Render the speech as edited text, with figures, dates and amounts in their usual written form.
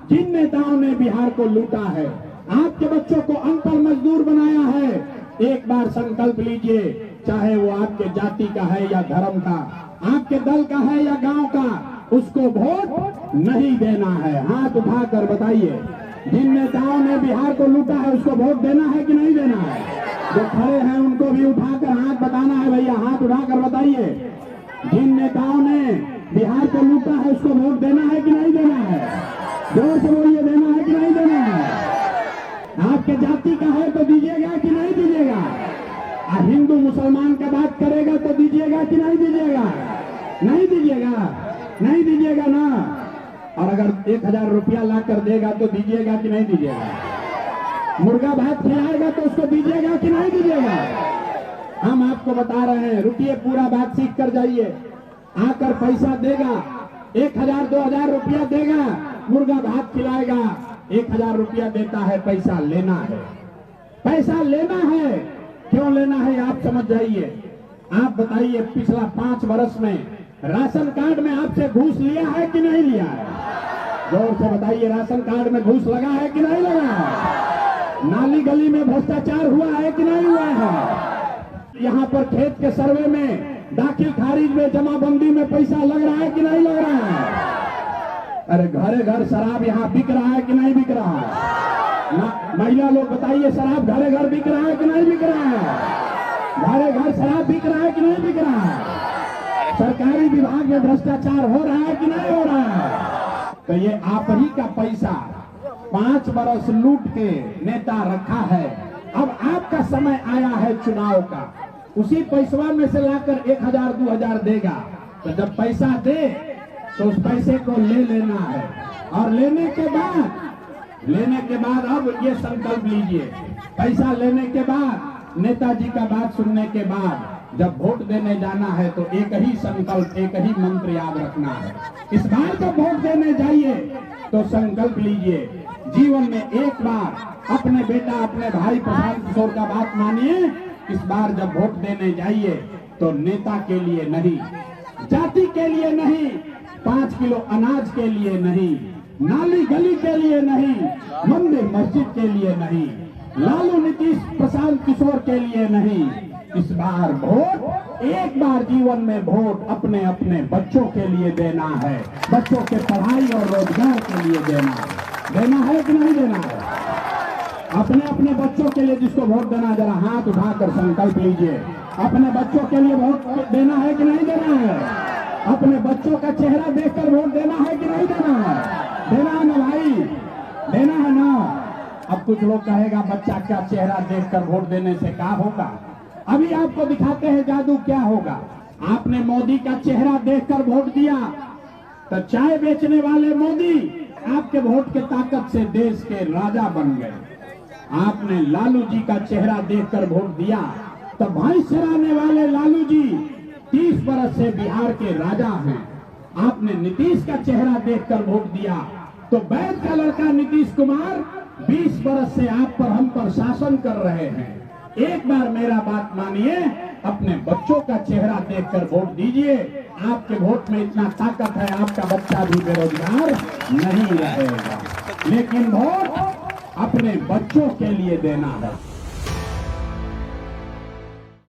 जिन नेताओं ने बिहार को लूटा है, आपके बच्चों को अनपढ़ मजदूर बनाया है, एक बार संकल्प लीजिए, चाहे वो आपके जाति का है या धर्म का, आपके दल का है या गांव का, उसको वोट नहीं देना है। हाथ उठाकर बताइए, जिन नेताओं ने बिहार को लूटा है उसको वोट देना है कि नहीं देना है? जो खड़े हैं उनको भी उठाकर हाथ बताना है। भैया हाथ उठाकर बताइए, जिन नेताओं ने बिहार को लूटा है उसको वोट देना है कि नहीं देना है? जोर से बोलिए, देना है कि नहीं देना है? आपके जाति का है तो दीजिएगा कि नहीं दीजिएगा? हिंदू मुसलमान का बात करेगा तो दीजिएगा कि नहीं दीजिएगा? नहीं दीजिएगा, नहीं दीजिएगा ना। और अगर 1000 रुपया ला कर देगा तो दीजिएगा कि नहीं दीजिएगा? मुर्गा भात खिलाएगा तो उसको दीजिएगा कि नहीं दीजिएगा? हम आपको बता रहे हैं, रुकिए, पूरा बात सीख कर जाइए। आकर पैसा देगा, 1000 2000 रुपया देगा, मुर्गा भात खिलाएगा, 1000 रुपया देता है, पैसा लेना है। पैसा लेना है, क्यों लेना है आप समझ जाइए। आप बताइए, पिछला 5 वर्ष में राशन कार्ड में आपसे घूस लिया है कि नहीं लिया है? जोर से बताइए, राशन कार्ड में घूस लगा है कि नहीं लगा है? नाली गली में भ्रष्टाचार हुआ है कि नहीं हुआ है? यहाँ पर खेत के सर्वे में, दाखिल खारिज में, जमाबंदी में पैसा लग रहा है कि नहीं लग रहा है? अरे घरे घर शराब यहाँ बिक रहा है कि नहीं बिक रहा है? महिला लोग बताइए, शराब घरे घर बिक रहा है कि नहीं बिक रहा है? घरे घर शराब बिक रहा है कि नहीं बिक रहा है? सरकारी विभाग में भ्रष्टाचार हो रहा है कि नहीं हो रहा है? तो ये आप ही का पैसा 5 बरस लूट के नेता रखा है। अब आपका समय आया है चुनाव का, उसी पैसा में से लाकर 1000 2000 देगा। तो जब पैसा दे तो उस पैसे को ले लेना है, और लेने के बाद अब ये संकल्प लीजिए, पैसा लेने के बाद, नेताजी का बात सुनने के बाद जब वोट देने जाना है तो एक ही संकल्प, एक ही मंत्र याद रखना है। इस बार जब वोट देने जाइए तो संकल्प लीजिए, जीवन में एक बार अपने बेटा, अपने भाई प्रशांत किशोर का बात मानिए। इस बार जब वोट देने जाइए तो नेता के लिए नहीं, जाति के लिए नहीं, 5 किलो अनाज के लिए नहीं, नाली गली के लिए नहीं, मंदिर मस्जिद के लिए नहीं, लालू नीतीश प्रशांत किशोर के लिए नहीं। इस बार वोट, एक बार जीवन में वोट अपने अपने बच्चों के लिए देना है, बच्चों के पढ़ाई और रोजगार के लिए देना है। देना है कि नहीं देना है? अपने अपने बच्चों के लिए जिसको वोट देना, जरा हाथ उठाकर संकल्प लीजिए। अपने बच्चों के लिए वोट देना है कि नहीं देना है? अपने बच्चों का चेहरा देखकर वोट देना है कि नहीं देना है? देना है ना भाई, देना है ना। अब कुछ लोग कहेगा, बच्चा का चेहरा देखकर वोट देने से क्या होगा? अभी आपको दिखाते हैं जादू क्या होगा। आपने मोदी का चेहरा देखकर वोट दिया तो चाय बेचने वाले मोदी आपके वोट के ताकत से देश के राजा बन गए। आपने लालू जी का चेहरा देखकर वोट दिया तो भैंस चराने वाले लालू जी 30 बरस से बिहार के राजा हैं। आपने नीतीश का चेहरा देखकर वोट दिया तो वैद का लड़का नीतीश कुमार 20 बरस से आप पर, हम पर शासन कर रहे हैं। एक बार मेरा बात मानिए, अपने बच्चों का चेहरा देखकर वोट दीजिए। आपके वोट में इतना ताकत है, आपका बच्चा भी बेरोजगार नहीं रहेगा। लेकिन वोट अपने बच्चों के लिए देना है।